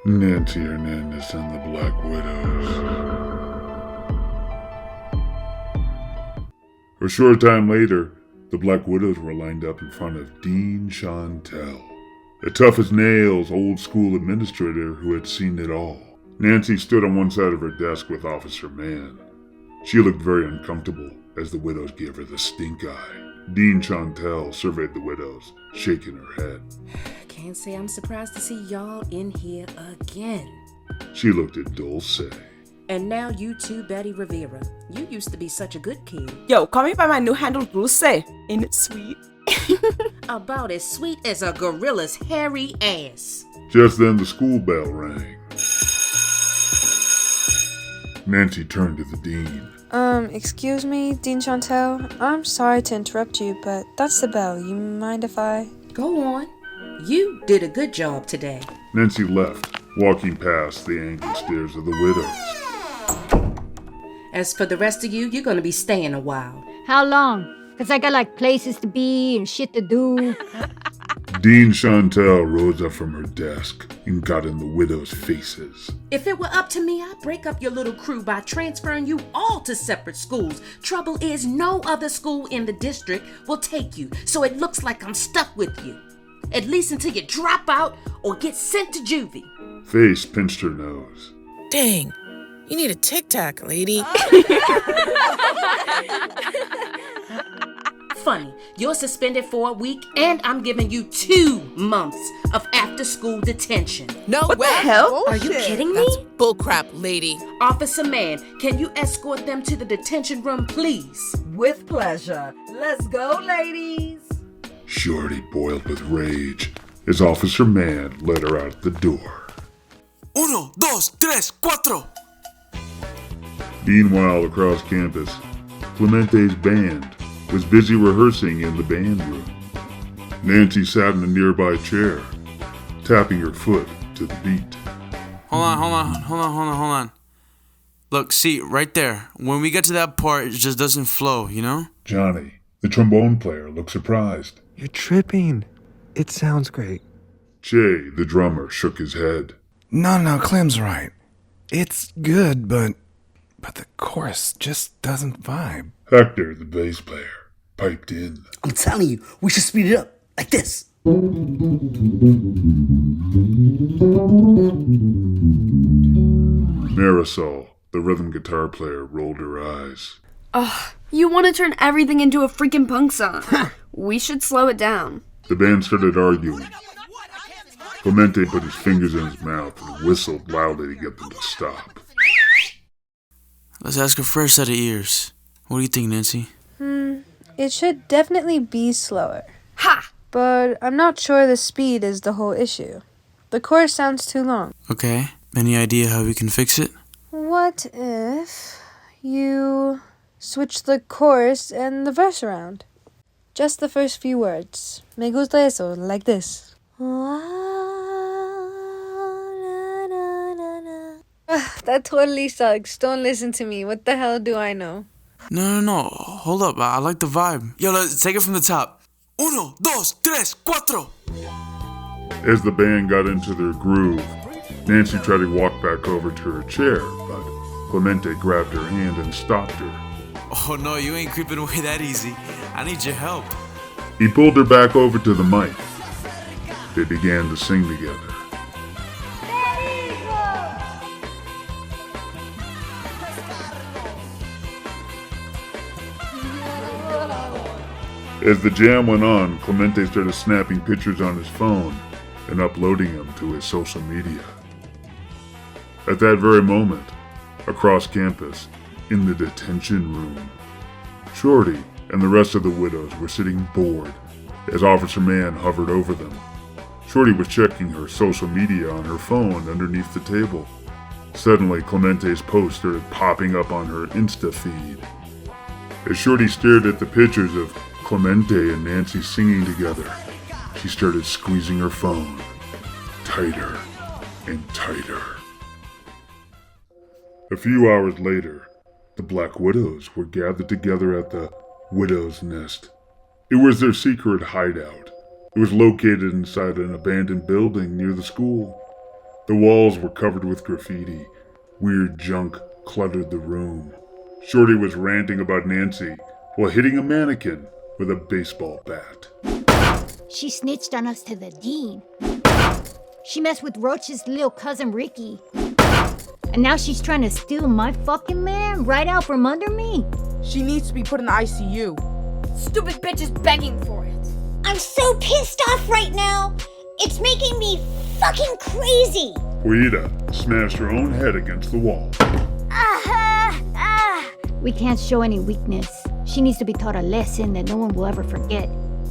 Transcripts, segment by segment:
Nancy Hernandez and the Black Widows. A short time later, the Black Widows were lined up in front of Dean Chantel, a tough-as-nails, old-school administrator who had seen it all. Nancy stood on one side of her desk with Officer Mann. She looked very uncomfortable as the widows gave her the stink eye. Dean Chantel surveyed the widows, shaking her head. Can't say I'm surprised to see y'all in here again. She looked at Dulce. And now you too, Betty Rivera. You used to be such a good kid. Yo, call me by my new handle, Dulce. Ain't it sweet? About as sweet as a gorilla's hairy ass. Just then the school bell rang. Nancy turned to the dean. Excuse me, Dean Chantel. I'm sorry to interrupt you, but that's the bell. You mind if I... Go on. You did a good job today. Nancy left, walking past the angry stares of the widows. As for the rest of you, you're gonna be staying a while. How long? Because I got places to be and shit to do. Dean Chantel rose up from her desk and got in the widows' faces. If it were up to me, I'd break up your little crew by transferring you all to separate schools. Trouble is, no other school in the district will take you, so it looks like I'm stuck with you. At least until you drop out or get sent to juvie. Face pinched her nose. Dang, you need a Tic Tac, lady. Funny, you're suspended for a week and I'm giving you 2 months of after-school detention. No What way. the hell? Are you kidding me? That's bullcrap, lady. Officer Mann, can you escort them to the detention room, please? With pleasure. Let's go, ladies. Shorty boiled with rage as Officer Mann led her out the door. 1, 2, 3, 4. Meanwhile, across campus, Clemente's band was busy rehearsing in the band room. Nancy sat in a nearby chair, tapping her foot to the beat. Hold on. Look, see, right there. When we get to that part, it just doesn't flow, you know? Johnny, the trombone player, looked surprised. You're tripping. It sounds great. Che, the drummer, shook his head. No, Clem's right. It's good, but the chorus just doesn't vibe. Hector, the bass player, piped in. I'm telling you, we should speed it up, like this. Marisol, the rhythm guitar player, rolled her eyes. Ugh, you want to turn everything into a freaking punk song. We should slow it down. The band started arguing. Clemente put his fingers in his mouth and whistled loudly to get them to stop. Let's ask a fresh set of ears. What do you think, Nancy? It should definitely be slower. Ha! But I'm not sure the speed is the whole issue. The chorus sounds too long. Okay. Any idea how we can fix it? What if you switch the chorus and the verse around? Just the first few words. Me gusta eso, like this. That totally sucks. Don't listen to me. What the hell do I know? No. Hold up. I like the vibe. Yo, let's take it from the top. 1, 2, 3, 4. As the band got into their groove, Nancy tried to walk back over to her chair, but Clemente grabbed her hand and stopped her. Oh no, you ain't creeping away that easy. I need your help. He pulled her back over to the mic. They began to sing together. As the jam went on, Clemente started snapping pictures on his phone and uploading them to his social media. At that very moment, across campus, in the detention room, Shorty and the rest of the widows were sitting bored as Officer Mann hovered over them. Shorty was checking her social media on her phone underneath the table. Suddenly, Clemente's post started popping up on her Insta feed. As Shorty stared at the pictures of Clemente and Nancy singing together, she started squeezing her phone tighter and tighter. A few hours later, the Black Widows were gathered together at the Widow's Nest. It was their secret hideout. It was located inside an abandoned building near the school. The walls were covered with graffiti. Weird junk cluttered the room. Shorty was ranting about Nancy while hitting a mannequin with a baseball bat. She snitched on us to the dean. She messed with Roach's little cousin Ricky. And now she's trying to steal my fucking man right out from under me. She needs to be put in the ICU. Stupid bitch is begging for it. I'm so pissed off right now. It's making me fucking crazy. Ouida smashed her own head against the wall. We can't show any weakness. She needs to be taught a lesson that no one will ever forget.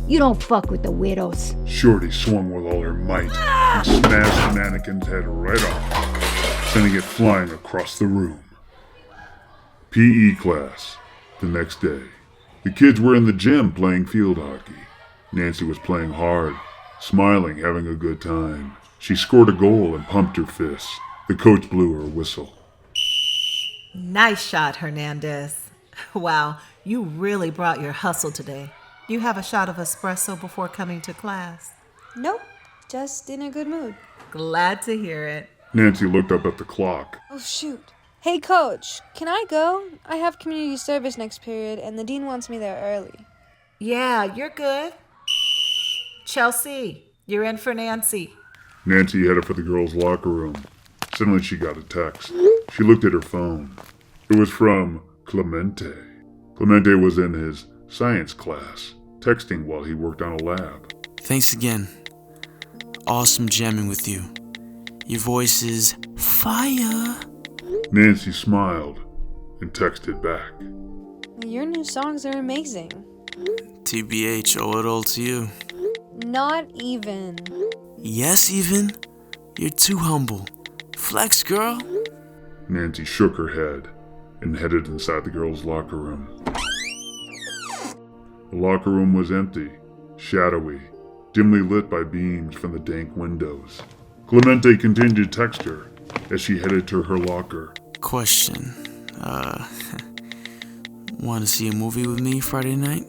You don't fuck with the widows. Shorty swung with all her might and smashed the mannequin's head right off, sending it flying across the room. PE class the next day. The kids were in the gym playing field hockey. Nancy was playing hard, smiling, having a good time. She scored a goal and pumped her fists. The coach blew her whistle. Nice shot, Hernandez. Wow, you really brought your hustle today. You have a shot of espresso before coming to class? Nope, just in a good mood. Glad to hear it. Nancy looked up at the clock. Oh, shoot. Hey, coach, can I go? I have community service next period, and the dean wants me there early. Yeah, you're good. Chelsea, you're in for Nancy. Nancy headed for the girls' locker room. Suddenly she got a text. She looked at her phone. It was from Clemente. Clemente was in his science class, texting while he worked on a lab. Thanks again. Awesome jamming with you. Your voice is fire. Nancy smiled and texted back. Your new songs are amazing. TBH, owe it all to you. Not even. Yes, even? You're too humble. Flex, girl. Nancy shook her head and headed inside the girls' locker room. The locker room was empty, shadowy, dimly lit by beams from the dank windows. Clemente continued to text her as she headed to her locker. Question. Want to see a movie with me Friday night?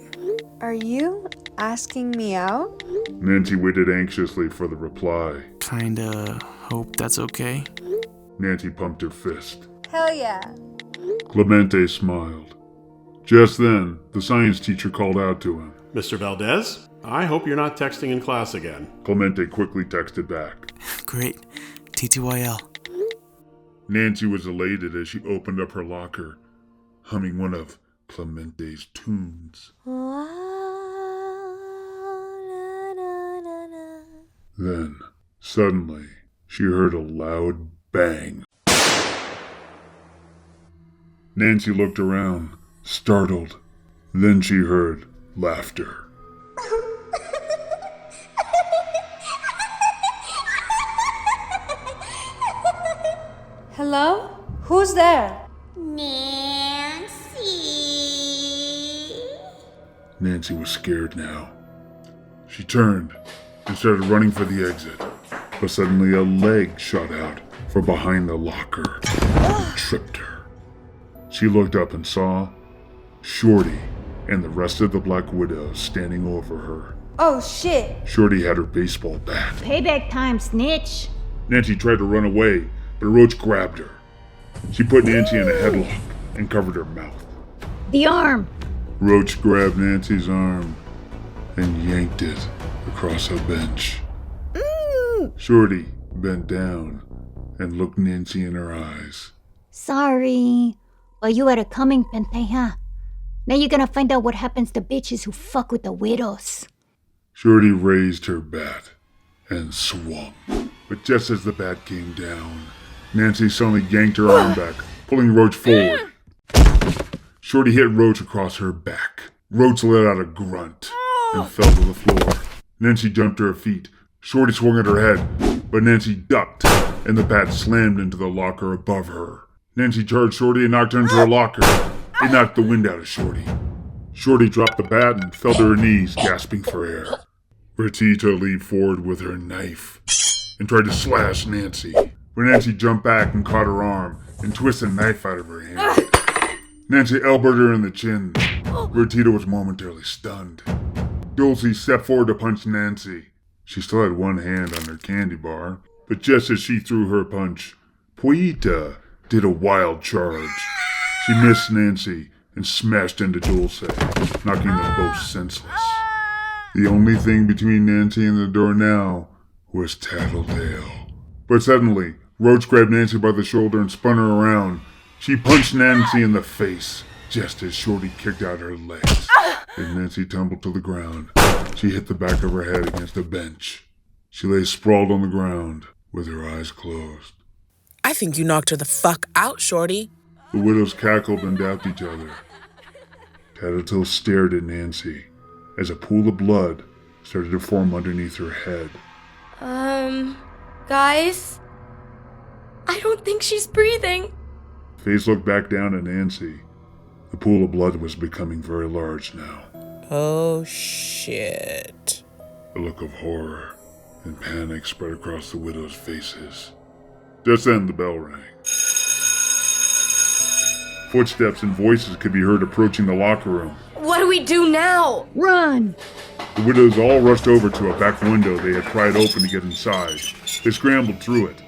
Are you asking me out? Nancy waited anxiously for the reply. Kinda hope that's okay. Nancy pumped her fist. Hell yeah. Clemente smiled. Just then, the science teacher called out to him. Mr. Valdez, I hope you're not texting in class again. Clemente quickly texted back. Great. TTYL. Nancy was elated as she opened up her locker, humming one of Clemente's tunes. Then, suddenly, she heard a loud bang. Nancy looked around, startled. Then she heard laughter. Hello? Who's there? Nancy. Nancy was scared now. She turned and started running for the exit, but suddenly a leg shot out from behind the locker and tripped her. She looked up and saw Shorty and the rest of the Black Widows standing over her. Oh, shit. Shorty had her baseball bat. Payback time, snitch. Nancy tried to run away, but a roach grabbed her. She put Nancy in a headlock and covered her mouth. The arm. Roach grabbed Nancy's arm and yanked it across her bench. Shorty bent down and looked Nancy in her eyes. Sorry. Well, you had it coming, pendeja. Now you're gonna find out what happens to bitches who fuck with the widows. Shorty raised her bat and swung. But just as the bat came down, Nancy suddenly yanked her arm back, pulling Roach forward. Shorty hit Roach across her back. Roach let out a grunt and fell to the floor. Nancy jumped to her feet. Shorty swung at her head, but Nancy ducked, and the bat slammed into the locker above her. Nancy charged Shorty and knocked her into her locker. It knocked the wind out of Shorty. Shorty dropped the bat and fell to her knees, gasping for air. Bertita leaped forward with her knife and tried to slash Nancy, but Nancy jumped back and caught her arm and twisted the knife out of her hand. Nancy elbowed her in the chin. Bertita was momentarily stunned. Dulcie stepped forward to punch Nancy. She still had one hand on her candy bar, But just as she threw her punch, Puita did a wild charge. She missed Nancy and smashed into Dulce, knocking them both senseless. The only thing between Nancy and the door now was Tattletale. But suddenly, Roach grabbed Nancy by the shoulder and spun her around. She punched Nancy in the face, just as Shorty kicked out her legs. As Nancy tumbled to the ground, she hit the back of her head against a bench. She lay sprawled on the ground with her eyes closed. I think you knocked her the fuck out, Shorty. The widows cackled and dapped each other. Tattletale stared at Nancy as a pool of blood started to form underneath her head. Guys? I don't think she's breathing. Face looked back down at Nancy. The pool of blood was becoming very large now. Oh, shit. A look of horror and panic spread across the widows' faces. Just then the bell rang. Footsteps and voices could be heard approaching the locker room. What do we do now? Run! The widows all rushed over to a back window they had pried open to get inside. They scrambled through it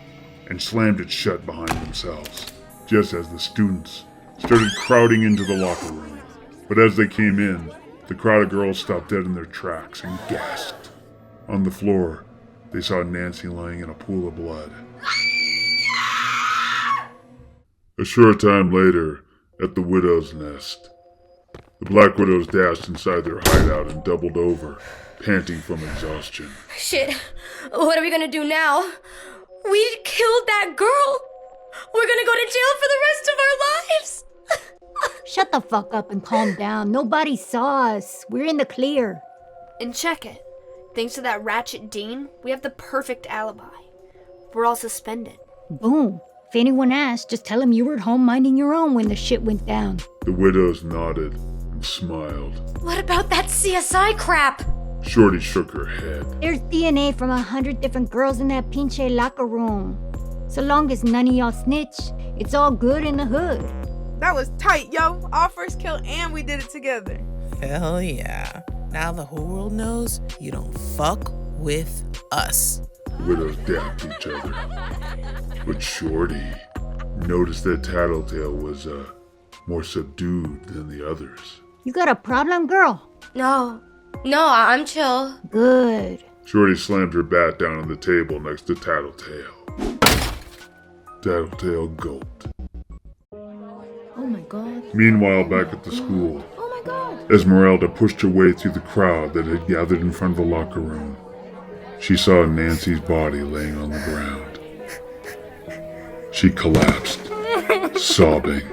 and slammed it shut behind themselves, just as the students started crowding into the locker room. But as they came in, the crowd of girls stopped dead in their tracks and gasped. On the floor, they saw Nancy lying in a pool of blood. A short time later, at the widow's nest, the Black Widows dashed inside their hideout and doubled over, panting from exhaustion. Shit. What are we gonna do now? We killed that girl. We're gonna go to jail for the rest of our lives. Shut the fuck up and calm down. Nobody saw us. We're in the clear. And check it. Thanks to that ratchet dean, we have the perfect alibi. We're all suspended. Boom. If anyone asks, just tell them you were at home minding your own when the shit went down. The widows nodded and smiled. What about that CSI crap? Shorty shook her head. There's DNA from 100 different girls in that pinche locker room. So long as none of y'all snitch, it's all good in the hood. That was tight, yo. Our first kill and we did it together. Hell yeah. Now the whole world knows you don't fuck with us. The widows dapped each other. But Shorty noticed that Tattletale was, more subdued than the others. You got a problem, girl? No, I'm chill. Good. Shorty slammed her bat down on the table next to Tattletale. Tattletale gulped. Oh my god. Meanwhile, back at the school, Oh my god. Esmeralda pushed her way through the crowd that had gathered in front of the locker room. She saw Nancy's body laying on the ground. She collapsed, sobbing.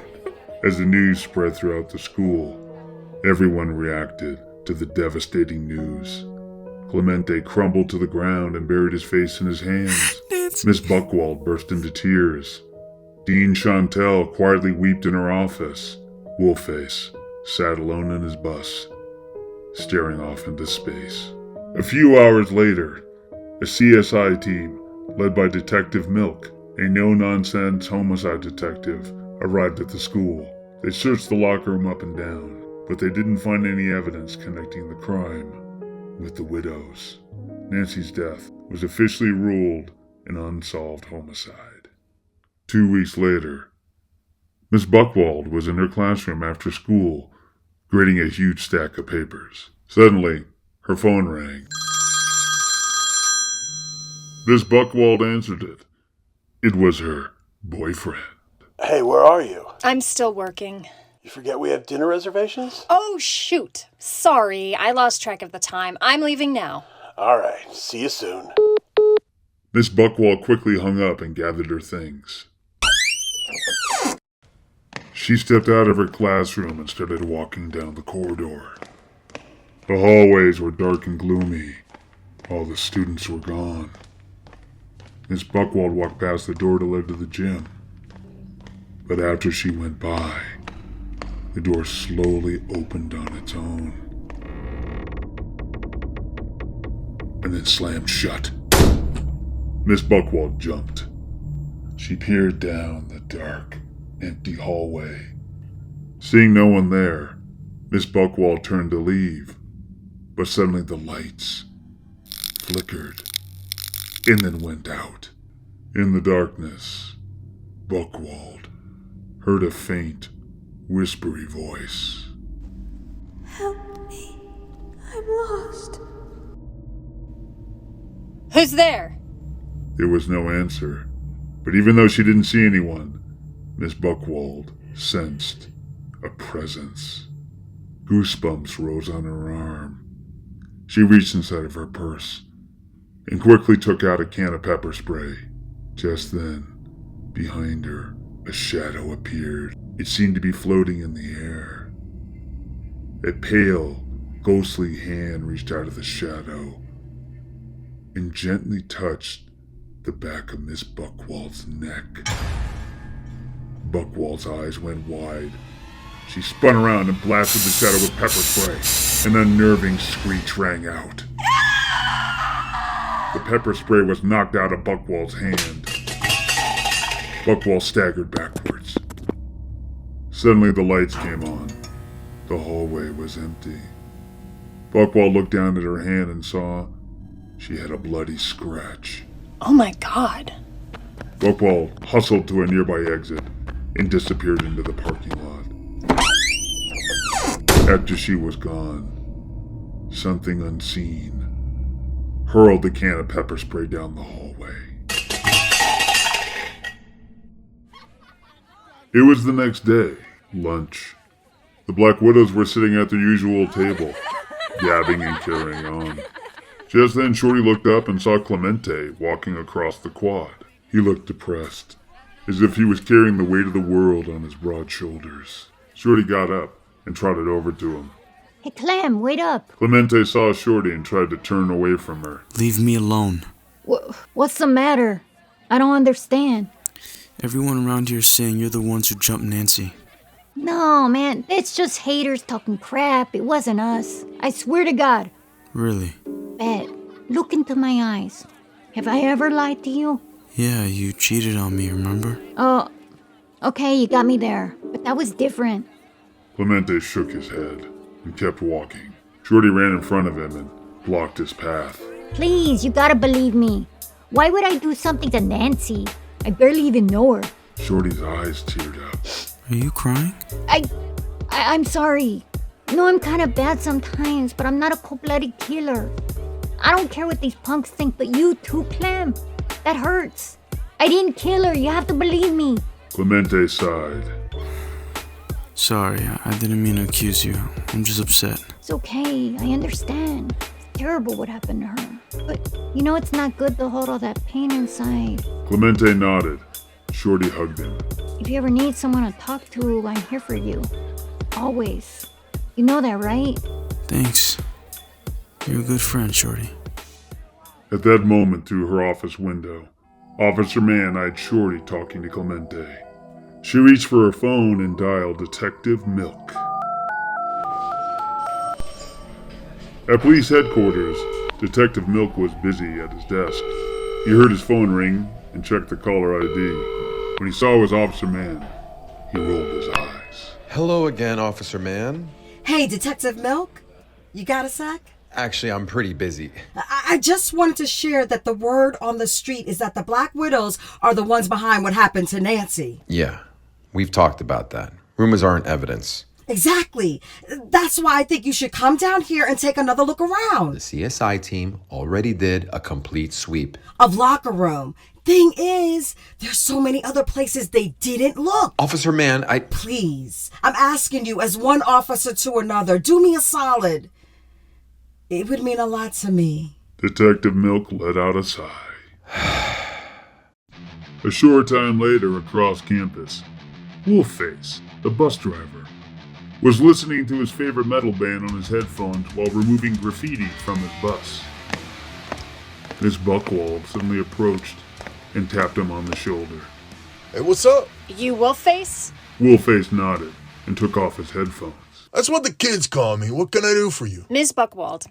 As the news spread throughout the school, everyone reacted to the devastating news. Clemente crumbled to the ground and buried his face in his hands. Miss Buckwald burst into tears. Dean Chantel quietly wept in her office. Wolfface sat alone in his bus, staring off into space. A few hours later, a CSI team, led by Detective Milk, a no-nonsense homicide detective, arrived at the school. They searched the locker room up and down, but they didn't find any evidence connecting the crime with the widows. Nancy's death was officially ruled an unsolved homicide. 2 weeks later, Miss Buckwald was in her classroom after school, grading a huge stack of papers. Suddenly, her phone rang. Miss Buckwald answered it. It was her boyfriend. Hey, where are you? I'm still working. You forget we have dinner reservations? Oh, shoot. Sorry, I lost track of the time. I'm leaving now. All right, see you soon. Miss Buckwald quickly hung up and gathered her things. She stepped out of her classroom and started walking down the corridor. The hallways were dark and gloomy. All the students were gone. Miss Buckwald walked past the door that led to the gym. But after she went by, the door slowly opened on its own. And then slammed shut. Miss Buckwald jumped. She peered down the dark, empty hallway. Seeing no one there, Miss Buckwald turned to leave. But suddenly the lights flickered and then went out. In the darkness, Buckwald heard a faint, whispery voice. Help me. I'm lost. Who's there? There was no answer, but even though she didn't see anyone, Miss Buckwald sensed a presence. Goosebumps rose on her arm. She reached inside of her purse and quickly took out a can of pepper spray. Just then, behind her, a shadow appeared. It seemed to be floating in the air. A pale, ghostly hand reached out of the shadow and gently touched the back of Miss Buckwald's neck. Buckwald's eyes went wide. She spun around and blasted the shadow with pepper spray. An unnerving screech rang out. The pepper spray was knocked out of Buckwald's hand. Buckwald staggered backwards. Suddenly the lights came on. The hallway was empty. Buckwald looked down at her hand and saw she had a bloody scratch. Oh my god. Buckwald hustled to a nearby exit and disappeared into the parking lot. After she was gone, something unseen hurled the can of pepper spray down the hallway. It was the next day, lunch. The Black Widows were sitting at their usual table, gabbing and carrying on. Just then, Shorty looked up and saw Clemente walking across the quad. He looked depressed, as if he was carrying the weight of the world on his broad shoulders. Shorty got up and trotted over to him. Hey, Clem, wait up. Clemente saw Shorty and tried to turn away from her. Leave me alone. What's the matter? I don't understand. Everyone around here is saying you're the ones who jumped Nancy. No, man, it's just haters talking crap. It wasn't us. I swear to God. Really? Bet. Look into my eyes. Have I ever lied to you? Yeah, you cheated on me, remember? Oh, okay, you got me there. But that was different. Clemente shook his head and kept walking. Shorty ran in front of him and blocked his path. Please, you gotta believe me. Why would I do something to Nancy? I barely even know her. Shorty's eyes teared up. Are you crying? I'm sorry. No, I'm kind of bad sometimes, but I'm not a cold-blooded killer. I don't care what these punks think, but you too, Clem. That hurts. I didn't kill her. You have to believe me. Clemente sighed. Sorry, I didn't mean to accuse you. I'm just upset. It's okay. I understand. It's terrible what happened to her. But you know it's not good to hold all that pain inside. Clemente nodded. Shorty hugged him. If you ever need someone to talk to, I'm here for you. Always. You know that, right? Thanks. You're a good friend, Shorty. At that moment, through her office window, Officer Mann eyed Shorty talking to Clemente. She reached for her phone and dialed Detective Milk. At police headquarters, Detective Milk was busy at his desk. He heard his phone ring and checked the caller ID. When he saw it was Officer Mann, he rolled his eyes. Hello again, Officer Mann. Hey, Detective Milk. You got a sec? Actually, I'm pretty busy. I just wanted to share that the word on the street is that the Black Widows are the ones behind what happened to Nancy. Yeah, we've talked about that. Rumors aren't evidence. Exactly. That's why I think you should come down here and take another look around. The CSI team already did a complete sweep. Of locker room. Thing is, there's so many other places they didn't look. Officer Mann, Please, I'm asking you as one officer to another, do me a solid. It would mean a lot to me. Detective Milk let out a sigh. A short time later, across campus, Wolfface, the bus driver, was listening to his favorite metal band on his headphones while removing graffiti from his bus. Miss Buckwald suddenly approached and tapped him on the shoulder. Hey, what's up? You Wolfface? Wolfface nodded and took off his headphones. That's what the kids call me. What can I do for you? Ms. Buckwald.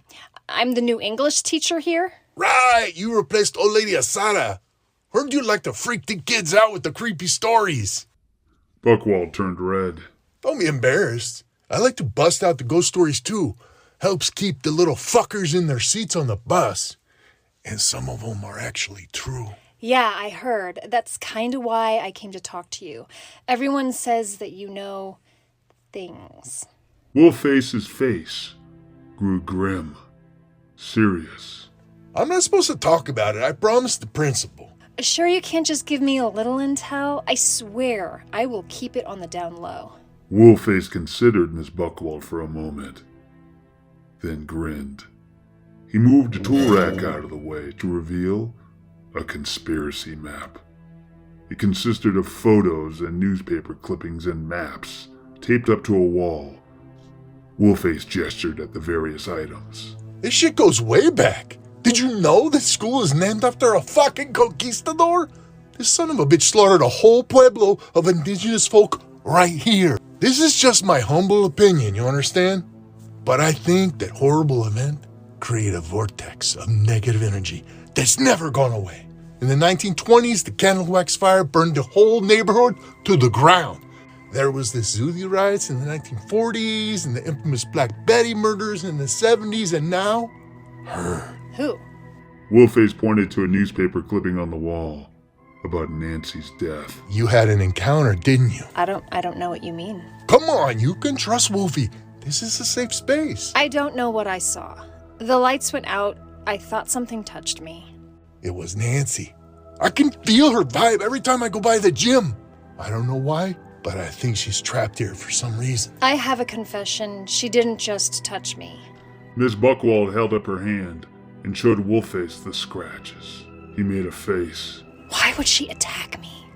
I'm the new English teacher here. Right, you replaced old lady Asada. Heard you like to freak the kids out with the creepy stories. Buckwald turned red. Don't be embarrassed. I like to bust out the ghost stories too. Helps keep the little fuckers in their seats on the bus. And some of them are actually true. Yeah, I heard. That's kind of why I came to talk to you. Everyone says that you know things. Wolfface's face grew grim, serious. I'm not supposed to talk about it. I promised the principal. Sure you can't just give me a little intel? I swear I will keep it on the down low. Wolfface considered Miss Buckwald for a moment, then grinned. He moved a tool rack out of the way to reveal a conspiracy map. It consisted of photos and newspaper clippings and maps taped up to a wall. Wolfface gestured at the various items. This shit goes way back. Did you know this school is named after a fucking conquistador? This son of a bitch slaughtered a whole pueblo of indigenous folk right here. This is just my humble opinion, you understand? But I think that horrible event created a vortex of negative energy that's never gone away. In the 1920s, the candle wax fire burned the whole neighborhood to the ground. There was the Zulu riots in the 1940s and the infamous Black Betty murders in the 70s, and now, her. Who? Wolfface pointed to a newspaper clipping on the wall about Nancy's death. You had an encounter, didn't you? I don't know what you mean. Come on, you can trust Wolfie. This is a safe space. I don't know what I saw. The lights went out. I thought something touched me. It was Nancy. I can feel her vibe every time I go by the gym. I don't know why, but I think she's trapped here for some reason. I have a confession. She didn't just touch me. Miss Buckwald held up her hand and showed Wolfface the scratches. He made a face. Why would she attack me?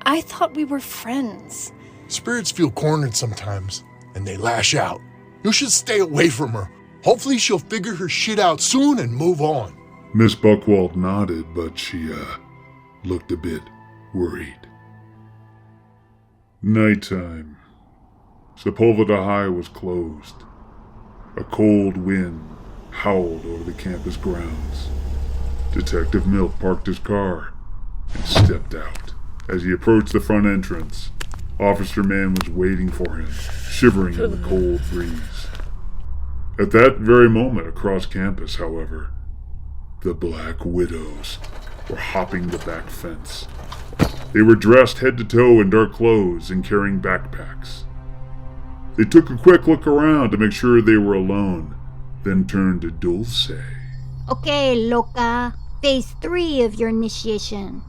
I thought we were friends. Spirits feel cornered sometimes, and they lash out. You should stay away from her. Hopefully she'll figure her shit out soon and move on. Miss Buckwald nodded, but she, looked a bit worried. Nighttime. Sepulveda High was closed. A cold wind howled over the campus grounds. Detective Milk parked his car and stepped out. As he approached the front entrance, Officer Mann was waiting for him, shivering in the cold breeze. At that very moment across campus, however, the Black Widows were hopping the back fence. They were dressed head to toe in dark clothes and carrying backpacks. They took a quick look around to make sure they were alone, then turned to Dulce. Okay, loca. Phase 3 of your initiation.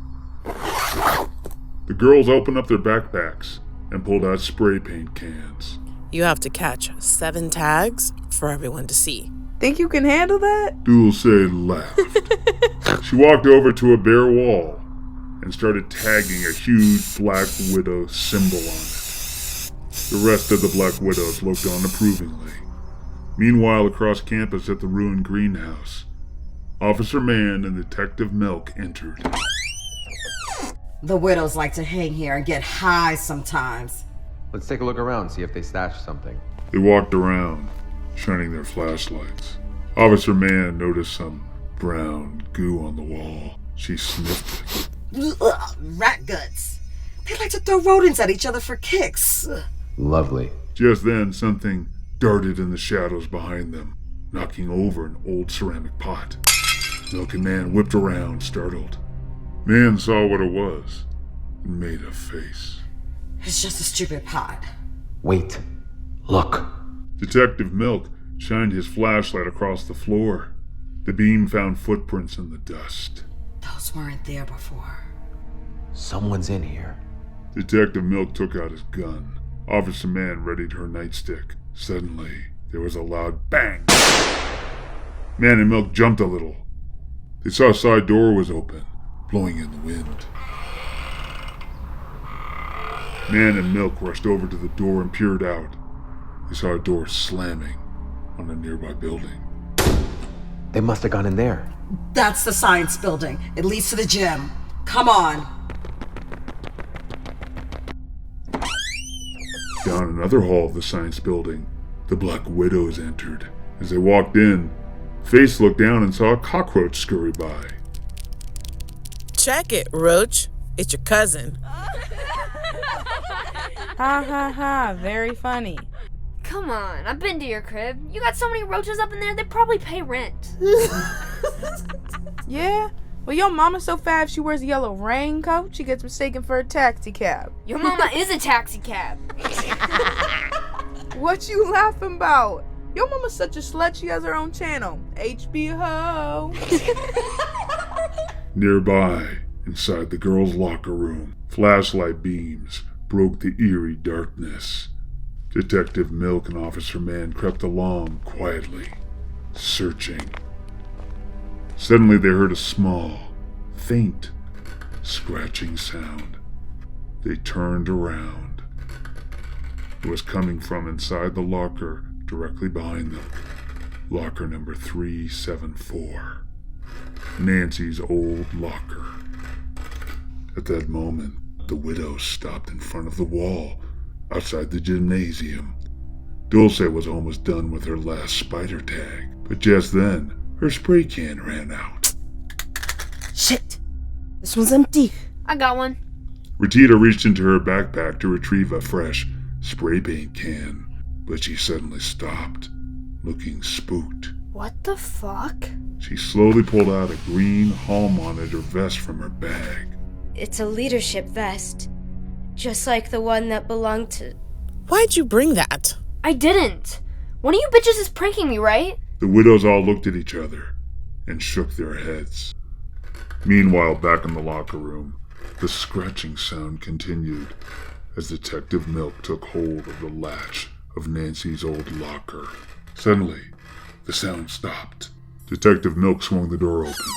The girls opened up their backpacks and pulled out spray paint cans. You have to catch 7 tags for everyone to see. Think you can handle that? Dulce laughed. She walked over to a bare wall and started tagging a huge Black Widow symbol on it. The rest of the Black Widows looked on approvingly. Meanwhile, across campus at the ruined greenhouse, Officer Mann and Detective Milk entered. The widows like to hang here and get high sometimes. Let's take a look around, see if they stashed something. They walked around, shining their flashlights. Officer Mann noticed some brown goo on the wall. She sniffed it. Ugh, rat guts. They like to throw rodents at each other for kicks. Lovely. Just then, something darted in the shadows behind them, knocking over an old ceramic pot. Milk and Mann whipped around, startled. Mann saw what it was and made a face. It's just a stupid pot. Wait. Look. Detective Milk shined his flashlight across the floor. The beam found footprints in the dust. Those weren't there before. Someone's in here. Detective Milk took out his gun. Officer Mann readied her nightstick. Suddenly, there was a loud bang. Mann and Milk jumped a little. They saw a side door was open, blowing in the wind. Mann and Milk rushed over to the door and peered out. They saw a door slamming on a nearby building. They must have gone in there. That's the science building. It leads to the gym. Come on. Down another hall of the science building, the Black Widows entered. As they walked in, Face looked down and saw a cockroach scurry by. Check it, Roach. It's your cousin. Ha ha ha, very funny. Come on, I've been to your crib. You got so many roaches up in there, they probably pay rent. Yeah? Well, your mama's so fat if she wears a yellow raincoat, she gets mistaken for a taxi cab. Your mama is a taxi cab. What you laughing about? Your mama's such a slut, she has her own channel. HB Ho. Nearby, inside the girls' locker room, flashlight beams broke the eerie darkness. Detective Milk and Officer Man crept along quietly, searching. Suddenly they heard a small, faint, scratching sound. They turned around. It was coming from inside the locker directly behind them. Locker number 374. Nancy's old locker. At that moment, the widow stopped in front of the wall outside the gymnasium. Dulce was almost done with her last spider tag, but just then, her spray can ran out. Shit! This one's empty. I got one. Retita reached into her backpack to retrieve a fresh spray paint can, but she suddenly stopped, looking spooked. What the fuck? She slowly pulled out a green hall monitor vest from her bag. It's a leadership vest. Just like the one that belonged to... Why'd you bring that? I didn't. One of you bitches is pranking me, right? The widows all looked at each other and shook their heads. Meanwhile, back in the locker room, the scratching sound continued as Detective Milk took hold of the latch of Nancy's old locker. Suddenly, the sound stopped. Detective Milk swung the door open.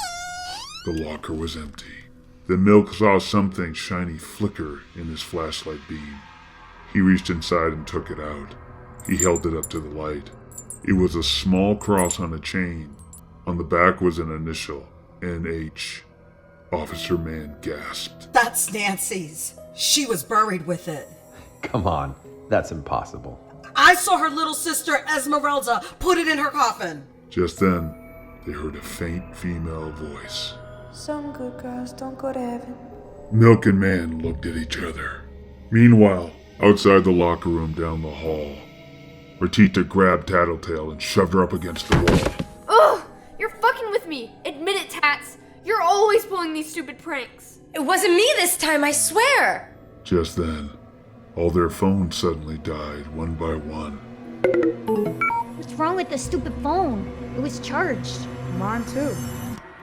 The locker was empty. Then Milk saw something shiny flicker in his flashlight beam. He reached inside and took it out. He held it up to the light. It was a small cross on a chain. On the back was an initial, NH. Officer Man gasped. That's Nancy's. She was buried with it. Come on, that's impossible. I saw her little sister Esmeralda put it in her coffin. Just then, they heard a faint female voice. Some good girls don't go to heaven. Milk and Man looked at each other. Meanwhile, outside the locker room down the hall, Retita grabbed Tattletale and shoved her up against the wall. Ugh! You're fucking with me! Admit it, Tats! You're always pulling these stupid pranks! It wasn't me this time, I swear! Just then, all their phones suddenly died one by one. What's wrong with the stupid phone? It was charged. Mine too.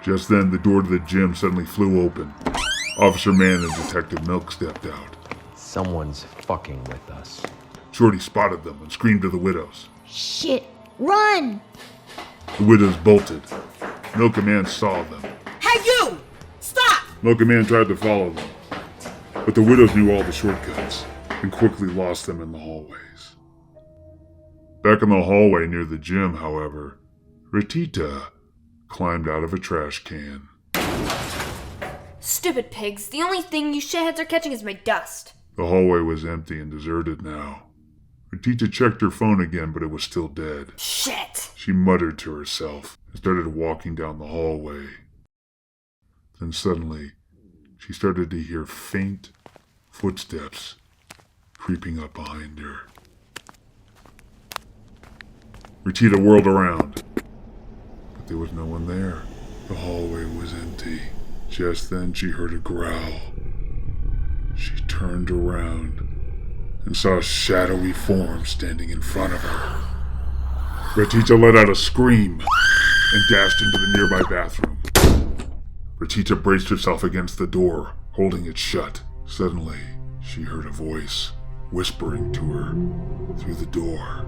Just then, the door to the gym suddenly flew open. Officer Man and Detective Milk stepped out. Someone's fucking with us. Shorty spotted them and screamed to the widows. Shit! Run! The widows bolted. Milk and Man saw them. Hey, you! Stop! Milk and Man tried to follow them, but the widows knew all the shortcuts and quickly lost them in the hallways. Back in the hallway near the gym, however, Retita climbed out of a trash can. Stupid pigs. The only thing you shitheads are catching is my dust. The hallway was empty and deserted now. Retita checked her phone again, but it was still dead. Shit! She muttered to herself and started walking down the hallway. Then suddenly, she started to hear faint footsteps creeping up behind her. Retita whirled around, but there was no one there. The hallway was empty. Just then she heard a growl. She turned around and saw a shadowy form standing in front of her. Retita let out a scream and dashed into the nearby bathroom. Retita braced herself against the door, holding it shut. Suddenly, she heard a voice whispering to her through the door.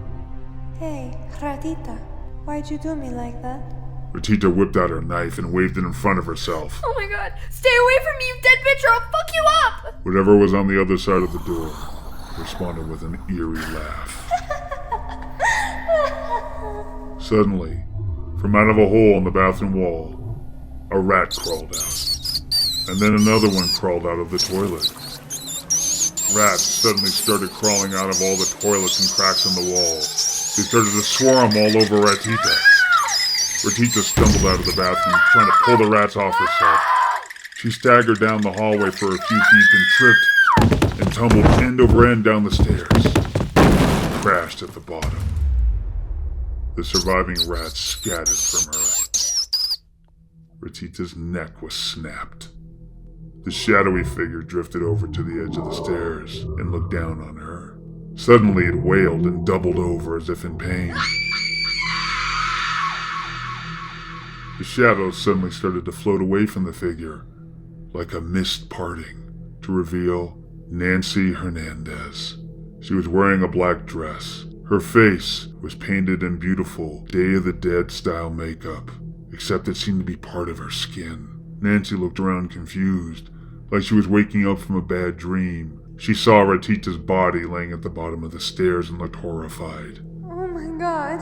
Hey, Ratita, why'd you do me like that? Retita whipped out her knife and waved it in front of herself. Oh my god! Stay away from me, you dead bitch, or I'll fuck you up! Whatever was on the other side of the door responded with an eerie laugh. Suddenly, from out of a hole in the bathroom wall, a rat crawled out. And then another one crawled out of the toilet. Rats suddenly started crawling out of all the toilets and cracks in the wall. They started to swarm all over Retita. Retita stumbled out of the bathroom, trying to pull the rats off herself. She staggered down the hallway for a few feet, then tripped and tumbled end over end down the stairs. Crashed at the bottom. The surviving rats scattered from her. Ratita's neck was snapped. The shadowy figure drifted over to the edge of the stairs and looked down on her. Suddenly it wailed and doubled over as if in pain. The shadows suddenly started to float away from the figure, like a mist parting, to reveal Nancy Hernandez. She was wearing a black dress. Her face was painted in beautiful Day of the Dead style makeup, except it seemed to be part of her skin. Nancy looked around confused, like she was waking up from a bad dream. She saw Ratita's body laying at the bottom of the stairs and looked horrified. Oh my god.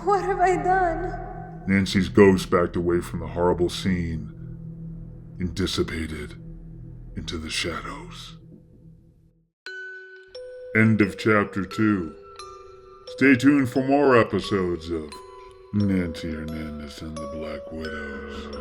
What have I done? Nancy's ghost backed away from the horrible scene and dissipated into the shadows. End of Chapter 2. Stay tuned for more episodes of Nancy Hernandez and the Black Widows.